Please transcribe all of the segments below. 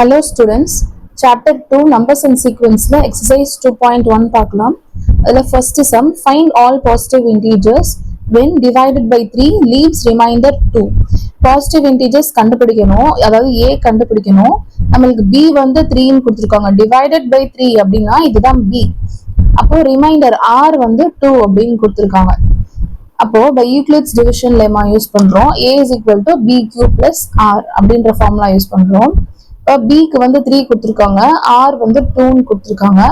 Hello students, chapter 2 numbers and sequence exercise 2.1 பார்க்கலாம். அதில் first sum find all positive integers when divided by 3 leaves remainder 2. Positive integers கண்டுபிடிக்கணும், அதாவது a கண்டுபிடிக்கணும். நம்மளுக்கு b வந்து 3 ன்னு கொடுத்திருக்காங்க. divided by 3 அப்படினா இதுதான் b. அப்போ ரிமைண்டர் r வந்து 2 அப்படின்னு கொடுத்திருக்காங்க. அப்போ by Euclid's division lemma use பண்றோம். a is equal to bq plus r அப்படின்ற ஃபார்முலா யூஸ் பண்றோம். b க்கு வந்து 3 கொடுத்திருக்காங்க, r வந்து 2 ன்னு கொடுத்திருக்காங்க.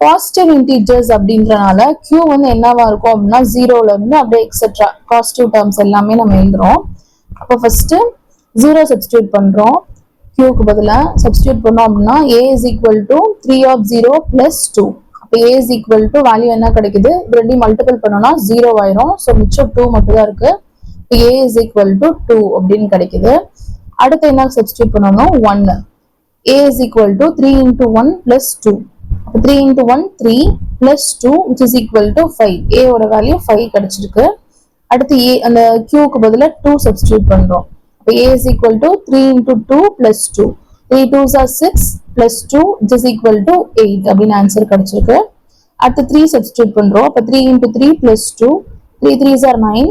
பாசிட்டிவ் இன்டிஜர்ஸ் அப்படின்றனால q வந்து என்னவா இருக்கும் அப்படின்னா 0ல இருந்து அப்படியே எக்ஸெட்ரா பாசிட்டிவ் டேர்ம்ஸ் எல்லாமே நம்ம எழுதுறோம். அப்போ ஃபர்ஸ்ட் 0 சப்ஸ்டிட்யூட் பண்றோம். q க்கு பதிலா சப்ஸ்டிட்யூட் பண்ணோம் அப்படின்னா a is equal to 3 of 0 plus 2. அப்போ a is equal to value என்ன கிடைக்குது, ரெண்டையும் மல்டிபிள் பண்ணோம்னா 0 ஆயிரும். ஸோ மிச்சம் 2 மட்டும் தான் இருக்கு. a is equal to 2 அப்படின்னு கிடைக்குது. அடுத்து என்ன சப்ஸ்டிட்யூட் பண்ணணும், 1. a is equal to 3 into 1 plus 2. 3 into 1 3 plus 2 which is equal to 5. a ஓட வேல்யூ 5 கிடைச்சிருக்கு. அடுத்து a அந்த q க்கு பதிலா 2 சப்ஸ்டிட்யூட் பண்றோம். அப்ப a is equal to 3 into 2 plus 2. 3 2s are 6 plus 2 which is equal to 8 அப்படின்னு ஆன்சர் கிடைச்சிருக்கு. அடுத்து 3 சப்ஸ்டிட்யூட் பண்றோம். அப்ப 3 into 3 plus 2. 3 3s are 9.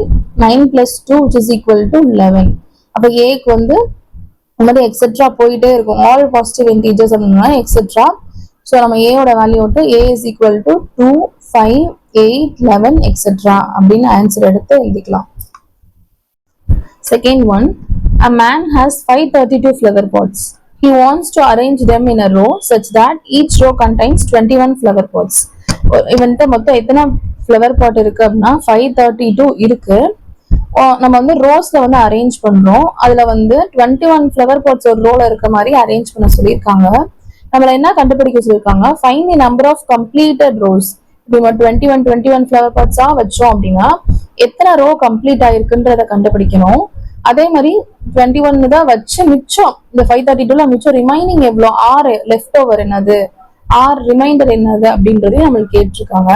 9 plus 2 which is equal to 11. அப்ப a க்கு வந்து இந்த மாதிரி எக்ஸெட்ரா போயிட்டே இருக்கும். ஆல் பாசிட்டிவ் இன்டீஜர்ஸ் அப்படின்னா எக்ஸெட்ரா. ஸோ நம்ம a ஓட வேல்யூ வந்து a is equal to 2, 5, 8, 11 etcetera அப்படின்னு ஆன்சர் எடுத்து எழுதிக்கலாம். Second one, a man has 532 flower pots. He wants to arrange them in a row such that each row contains 21 flower pots. இவன்ட்ட மொத்தம் எத்தனை flower pot இருக்கு அப்படின்னா 532 இருக்கு. நம்ம வந்து ரோஸ்ல வந்து அரேஞ்ச் பண்றோம். அதுல வந்து 21 ஃப்ளவர் பாட்ஸ் ஒரு ரோல இருக்க மாதிரி அரேஞ்ச் பண்ண சொல்லியிருக்காங்க. நம்மள என்ன கண்டுபிடிக்க சொல்லியிருக்காங்க, find the number of completed rows. இப்போ 21 ஃப்ளவர் பாட்ஸா வச்சோம் அப்படின்னா எத்தனை ரோ கம்ப்ளீட் ஆயிருக்குன்றத கண்டுபிடிக்கணும். அதே மாதிரி 21 தான் வச்சு மிச்சம் இந்த 532ல மிச்சம் ரிமைனிங் எவ்வளோ, ஆர் லெஃப்ட் ஓவர் என்னது, ஆர் ரிமைண்டர் என்னது அப்படின்றதையும் நம்மளுக்கு கேட்டிருக்காங்க.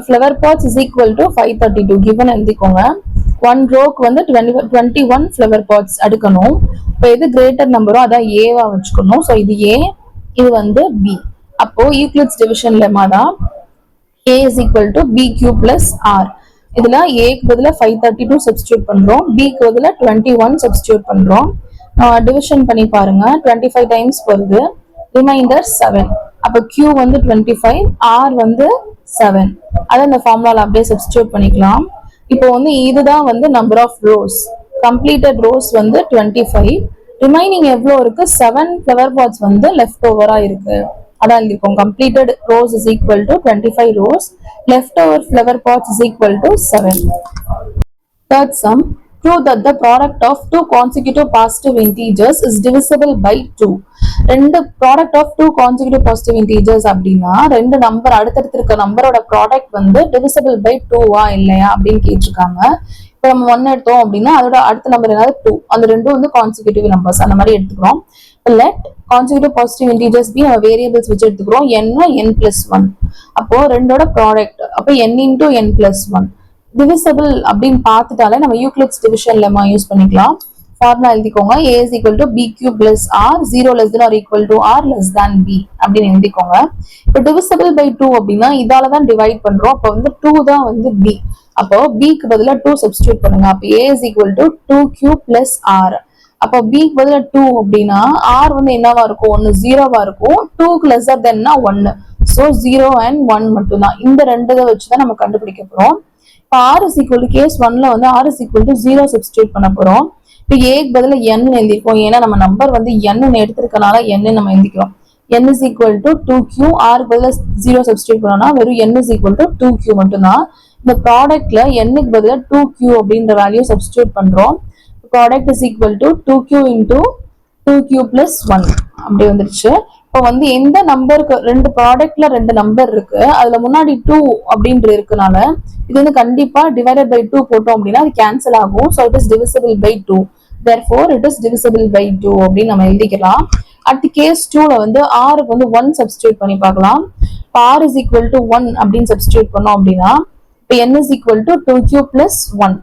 Flower pots is equal to 532 given எழுதிக்கோங்க. ஒன் ரோக்கு வந்து 21 ஃப்ளவர் பாட்ஸ் அடுக்கணும். இப்போ எது கிரேட்டர் நம்பரோ அதான் ஏவா வச்சுக்கணும். ஸோ இது ஏ, இது வந்து பி. அப்போ யூக்ளிட்ஸ் டிவிஷன் லெம்மா தான் a is equal to bq plus r. இதுல a க்கு பதிலா 532 சப்ஸ்டிட்யூட் பண்றோம், b க்கு பதிலா 21 சப்ஸ்டிட்யூட் பண்றோம். டிவிஷன் பண்ணி பாருங்க, 25 டைம்ஸ் வருது, ரிமைண்டர் 7. அப்ப q வந்து 25, r வந்து 7. அதை இந்த ஃபார்முலால அப்படியே சப்ஸ்டிட்யூட் பண்ணிக்கலாம். இப்போ வந்து இதுதான் வந்து number of rows. Completed rows வந்து 25, ரிமைனிங் எவ்வளோ இருக்கு, 7 ஃப்ளவர் பாட்ஸ் வந்து லெஃப்ட் ஓவரா இருக்கு. அதான் இருக்கும், completed rows is equal to 25 rows, left over flower pots is equal to 7. Third sum, prove that the product of two consecutive positive integers is divisible by 2. ரெண்டு product of two consecutive positive integers அப்படின்னா ரெண்டு number அடுத்தடுத்து இருக்க நம்பரோட product வந்து divisible by 2வா இல்லையா அப்படின்னு கேட்டிருக்காங்க. இப்போ நம்ம 1 எடுத்தோம் அப்படின்னா அதோட அடுத்த நம்பர் என்னது 2, அந்த ரெண்டும் வந்து கான்சிக்யூட்டிவ் நம்பர்ஸ் அந்த மாதிரி எடுத்துக்கிறோம். Let consecutive positive integers be நம்ம வேரியபிள்ஸ் வச்சு எடுத்துக்கிறோம். n+1. அப்போ ரெண்டோட ப்ராடக்ட் அப்போ n into n+1 டிவிசிபிள் அப்படின்னு பார்த்துட்டாலே நம்ம யூக்ளிட்ஸ் டிவிஷன் லெம்மா யூஸ் பண்ணிக்கலாம். ஃபார்முலா எழுதிக்கோங்க, a is equal to bq plus r, 0 less than or equal to r less than b அப்படின்னு எழுதிக்கோங்க. இப்போ டிவிசிபிள் பை 2 அப்படின்னா இதால தான் டிவைட் பண்றோம். அப்போ வந்து 2 தான் வந்து b. அப்போ b க்கு பதிலா 2 சப்ஸ்டிட்யூட் பண்ணுங்க. அப்போ a is equal to 2q plus r. அப்போ b க்கு பதிலா 2 அப்படின்னா r வந்து என்னவா இருக்கும், 1 0வா இருக்கும். 2க்கு லெஸ்ஸர் தென்னா 1. ஸோ 0 and 1 மட்டும் தான். இந்த ரெண்டு இதை வச்சுதான் நம்ம கண்டுபிடிக்க போறோம். இப்போ r is equal to case 1ல வந்து r is equal to 0 substitute பண்ண போறோம். இப்போ ஏக்கு பதிலா n எழுதிருக்கோம், ஏன்னா நம்ம நம்பர் வந்து n எடுத்திருக்கனால n நம்ம எழுதிக்கிறோம். n is equal to 2q, r பதிலா 0 சப்ஸ்டிட்யூட் பண்ணோம்னா வெறும் n is equal to 2q மட்டும்தான். இந்த ப்ராடக்ட்ல n க்கு பதிலா 2q அப்படின்ற வேல்யூ சப்ஸ்டிட்யூட் பண்றோம். Product is equal to 2q into 2q plus 1 அப்படி வந்துருச்சு. இப்போ வந்து எந்த நம்பருக்கு ரெண்டு ப்ராடக்ட்ல ரெண்டு நம்பர் இருக்கு, அதுல முன்னாடி 2 அப்படின்ற இருக்கனால இது வந்து கண்டிப்பா டிவைடட் பை 2 போட்டோம் அப்படின்னா அது கேன்சல் ஆகும். So it is divisible by 2. therefore it is divisible by 2 அப்படின்னு நம்ம எழுதிக்கலாம். அடுத்து கேஸ் 2ல வந்து r க்கு வந்து 1 சப்ஸ்டிட்யூட் பண்ணி பார்க்கலாம். r is equal to 1 அப்படின்னு சப்ஸ்டிட்யூட் பண்ணோம் அப்படின்னா இப்போ n is equal to 2q plus 1.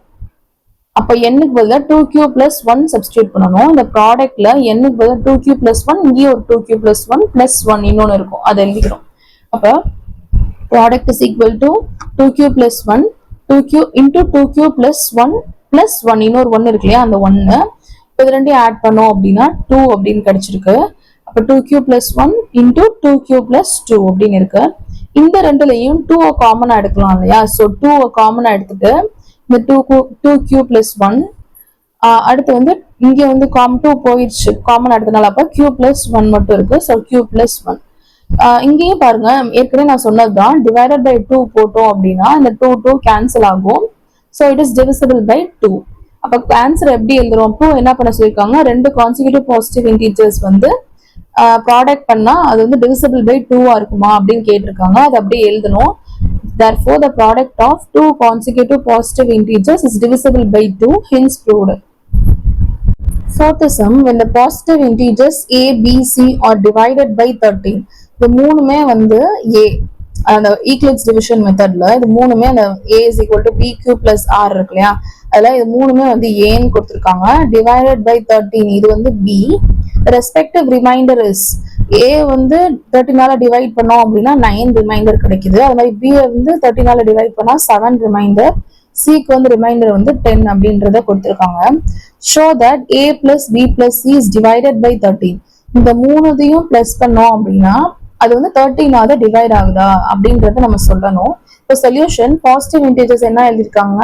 அப்போ எண்ணுக்கு பதிலாக 2q + 1 சப்ஸ்டியூட் பண்ணணும். இந்த ப்ராடக்ட்ல எண்ணுக்கு பதிலாக 2q + 1, இங்கேயும் ஒரு 2q + 1 + 1 இன்னொன்று இருக்கும், அதை எழுதிக்கிறோம். அப்போ product is equal to 2q + 1 2q into 2q + 1 + 1 இன்னொரு 1 இருக்கு இல்லையா, அந்த 1 இப்போ இது ரெண்டையும் ஆட் பண்ணோம் அப்படின்னா 2 அப்படின்னு கிடைச்சிருக்கு. அப்போ 2q + 1 இன்டூ 2q + 2 அப்படின்னு இருக்கு. இந்த ரெண்டுலையும் 2 காமனாக எடுக்கலாம் இல்லையா, ஸோ 2 காமனாக எடுத்துட்டு இந்த 2q + 1 அடுத்து வந்து இங்கே வந்து 2 போயிடுச்சு காமன் எடுத்தனால, அப்போ q + 1 மட்டும் இருக்கு. ஸோ q + 1 இங்கேயும் பாருங்க, ஏற்கனவே நான் சொன்னதுதான், டிவைடட் பை 2 போட்டோம் அப்படின்னா இந்த 2 கேன்சல் ஆகும். So it is divisible by 2. அப்போ ஆன்சர் எப்படி எழுதுறோம்? அப்போ என்ன பண்ண சொல்லியிருக்காங்க, ரெண்டு கான்சிக்யூட்டிவ் பாசிட்டிவ் இன்டீஜர்ஸ் வந்து ப்ராடக்ட் பண்ணா அது வந்து டிவிசிபிள் பை 2 இருக்குமா அப்படின்னு கேட்டிருக்காங்க. அது அப்படியே எழுதணும். Therefore, the product of two consecutive positive integers is divisible by 2, hence proved. Fourth sum, when the positive integers a, b, c are divided by 13, இந்த மூணுமே வந்து a, அந்த ஈக்லிப்ஸ் டிவிஷன் மெத்தட்ல இது மூணுமே அந்த a is equal to bq plus r இருக்கு இல்லையா, அதில் இது மூணுமே வந்து ஏன்னு கொடுத்துருக்காங்க. டிவைடட் பை 13 இது வந்து b. Respective reminder is a வந்து 13ஆல டிவைட் பண்ணோம் அப்படின்னா 9 ரிமைண்டர் கிடைக்குது. அது மாதிரி b வந்து 13ஆல டிவைட் பண்ணா 7 ரிமைண்டர், c-க்கு வந்து ரிமைண்டர் வந்து 10 அப்படின்றத கொடுத்துருக்காங்க. Show that a plus b plus c is divided by 13. இந்த மூணுதையும் பிளஸ் பண்ணோம் அப்படின்னா அது வந்து 13ஆல டிவைட் ஆகுதா அப்படின்றத நம்ம சொல்லணும். இப்போ சொல்யூஷன் பாசிட்டிவ் இன்டீஜர்ஸ் என்ன எழுதியிருக்காங்க,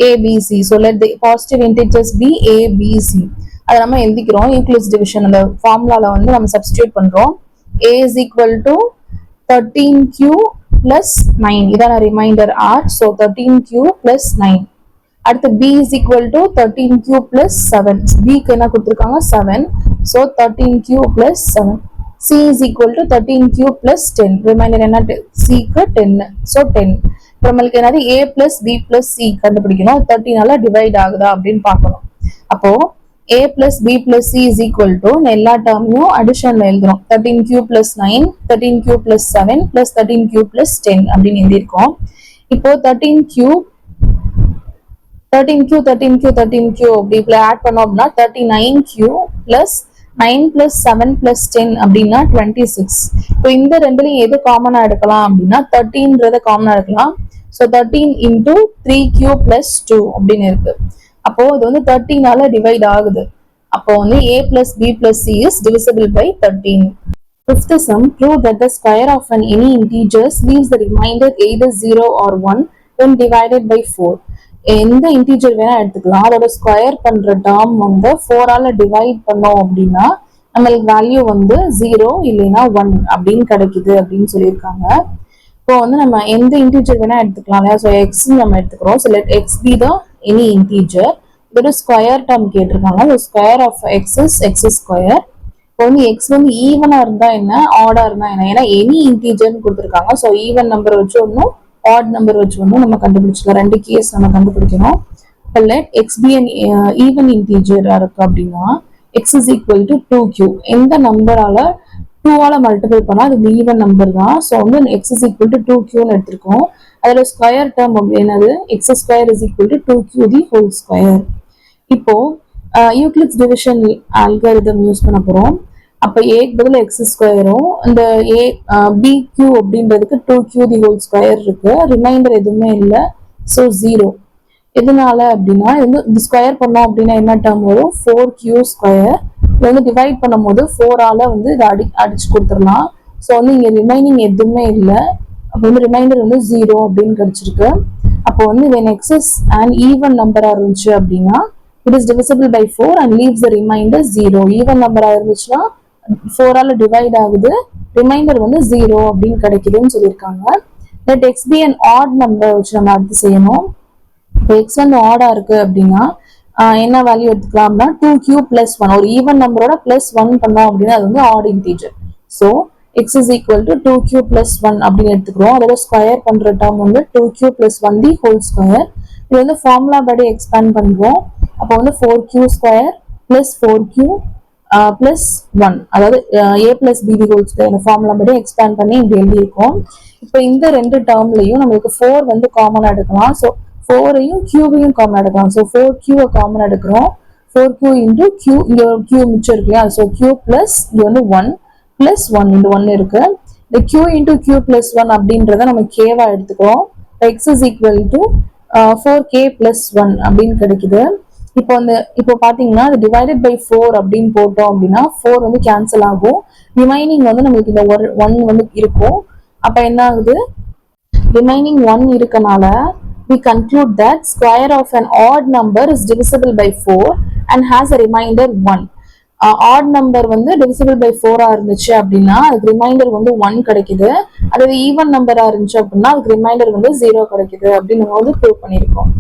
a b c. So let the positive integers be a b c. அதை நம்ம எழுதிக்கிறோம். யூக்ளிட்ஸ் டிவிஷன் அந்த ஃபார்முலால வந்து நம்ம சப்ஸ்டியூட் பண்றோம். a is equal to 13q plus 9, இதான reminder r. So 13q plus 9. அடுத்து b is equal to 13q plus 7. b-க்கு என்ன கொடுத்துருக்காங்க, 7. So 13q plus 7. c is equal to 13q plus 10. Reminder என்ன, c-க்கு 10. ஸோ 10. நம்மளுக்கு என்னது a plus b plus c கண்டுபிடிக்கணும். 13ஆல divide ஆகுதா அப்படின்னு பார்க்கணும். அப்போ a plus b plus c is equal to எல்லா டேர்மையும் அடிஷன்ல எழுதுறோம். 13q plus 9, 13q plus 7 plus 13q plus 10 அப்படின்னு எழுதியிருக்கோம். இப்போ 13q அப்படி ஆட் பண்ணோம் அப்படின்னா 39q plus 9 plus 7 plus 10 அப்படின்னா 26. இப்போ இந்த ரெண்டுலையும் எது காமனா எடுக்கலாம் அப்படின்னா 13ன்றத காமனா எடுக்கலாம். ஸோ 13 into 3q plus 2 அப்படின்னு இருக்கு. அப்போ இது வந்து 13ஆல டிவைட் ஆகுது. அப்போ வந்து a plus b plus c is divisible by 13. Fifth sum, prove that the square of any integers leaves the remainder either 0 or 1 when divided by 4. எந்த இன்டீஜர் வேணா எடுத்துக்கலாம், அதோட ஸ்கொயர் பண்ற டேர்ம் வந்து 4ஆல டிவைட் பண்ணோம் அப்படின்னா நம்மளுக்கு வேல்யூ வந்து 0 இல்லைன்னா 1 அப்படின்னு கிடைக்குது அப்படின்னு சொல்லியிருக்காங்க. இப்போ வந்து நம்ம எந்த இன்டீஜர் வேணா எடுத்துக்கலாம் இல்லையா, ஸோ எக்ஸ் நம்ம எடுத்துக்கிறோம். So let x be the any integer. இதோட ஸ்கொயர் டேர்ம் கேட்டிருக்காங்க. So square of x is x square. இப்போ வந்து எக்ஸ் வந்து ஈவனா இருந்தா என்ன, ஆடா இருந்தா என்ன, ஏன்னா எனி இன்டீஜர்னு கொடுத்துருக்காங்க. ஸோ ஈவன் நம்பர் வச்சு ஒன்றும் ஆட் நம்பர் வச்சு ஒன்றும் நம்ம கண்டுபிடிச்சிக்கலாம். ரெண்டு கேஸ் நம்ம கண்டுபிடிக்கணும். இப்போ let x be and even இன்டீஜரா இருக்கு அப்படின்னா X is equal to 2q. எந்த நம்பரால 2ஆல மல்டிபிள் பண்ணா அது ஈவன் நம்பர் தான். ஸோ வந்து எக்ஸ் இஸ் ஈக்குவல் டு 2qன்னு எடுத்திருக்கோம். அதோட ஸ்கொயர் டேர்ம் என்னது, X square is equal to 2q the whole square. இப்போ யூக்ளிட்ஸ் டிவிஷன் அல்காரிதம் யூஸ் பண்ண போறோம். அப்போ ஏக்கு பதில் எக்ஸ் ஸ்கொயரும் இந்த ஏ பி கியூ அப்படின்றதுக்கு 2q தி ஹோல் ஸ்கொயர் இருக்கு. ரிமைண்டர் எதுவுமே இல்லை. ஸோ 0. எதனால அப்படின்னா இது ஸ்கொயர் பண்ணோம் அப்படின்னா என்ன டேர்ம் வரும், 4q ஸ்கொயர். இது வந்து டிவைட் பண்ணும் போது 4ஆல வந்து இதை அடிச்சு கொடுத்துடலாம். ஸோ வந்து இங்க ரிமைனிங் எதுவுமே இல்லை. அப்போ வந்து ரிமைண்டர் வந்து 0 அப்படின்னு கிடைச்சிருக்கு. அப்போ வந்து when x is an even நம்பரா இருந்துச்சு அப்படின்னா it is divisible by 4 and leaves the remainder 0. Even நம்பரா இருந்துச்சுன்னா 4ஆல டிவைட் ஆகுது, ரிமைண்டர் வந்து 0 அப்படின்னு கிடைக்குதுன்னு சொல்லியிருக்காங்க. let x be an odd number வச்சு நம்ம அடுத்து செய்யணும். இப்போ x வந்து ஆடா இருக்கு அப்படின்னா என்ன வேல்யூ எடுத்துக்கலாம்னா 2q plus 1. ஒரு ஈவன் நம்பரோட பிளஸ் 1 பண்ணோம் அப்படின்னா அது வந்து add integer. So x is equal to 2q plus 1 அப்படின்னு எடுத்துக்கிறோம். அதோட ஸ்கொயர் பண்ற டேர்ம் வந்து 2q plus 1 the whole square. இது வந்து ஃபார்முலா படி எக்ஸ்பேண்ட் பண்றோம். அப்போ வந்து 4q square plus 4q plus 1, அதாவது a plus b the whole square formula படி எக்ஸ்பேண்ட் பண்ணி இப்படி எழுதியிருக்கோம். இப்போ இந்த ரெண்டு டேர்ம்லையும் நம்மளுக்கு 4 வந்து காமனா எடுக்கலாம். ஸோ 4ஐயும் கியூபையும் காமன் எடுக்கலாம். ஸோ 4Q காமன் எடுக்கிறோம். 4Q இன்டூ Q, இங்க Q மிச்சம் இருக்கு இல்லையா? ஸோ Q பிளஸ் இது வந்து 1 பிளஸ் 1 இந்த 1 இருக்கு. இந்த Q இன்டூ Q பிளஸ் 1 அப்படின்றத நம்ம கேவா எடுத்துக்கிறோம். X is equal to 4K plus 1 அப்படின்னு கிடைக்குது. இப்போ பாத்தீங்கன்னா அது டிவைடட் பை 4 அப்படின்னு போட்டோம் அப்படின்னா 4 வந்து கேன்சல் ஆகும். ரிமைனிங் வந்து நம்மளுக்கு இந்த 1 வந்து இருக்கும். அப்ப என்ன ஆகுது? ரிமைனிங் 1 இருக்கனால we conclude that square of an odd number is divisible by 4 and has a remainder 1. Add number வந்து divisible by 4 இருந்துச்சு அப்படின்னா அதுக்கு ரிமைண்டர் வந்து 1 கிடைக்குது. அதாவது ஈவன் நம்பரா இருந்துச்சு அப்படின்னா அதுக்கு ரிமைண்டர் வந்து 0 கிடைக்குது அப்படின்னு நம்ம வந்து ப்ரூவ் பண்ணியிருக்கோம்.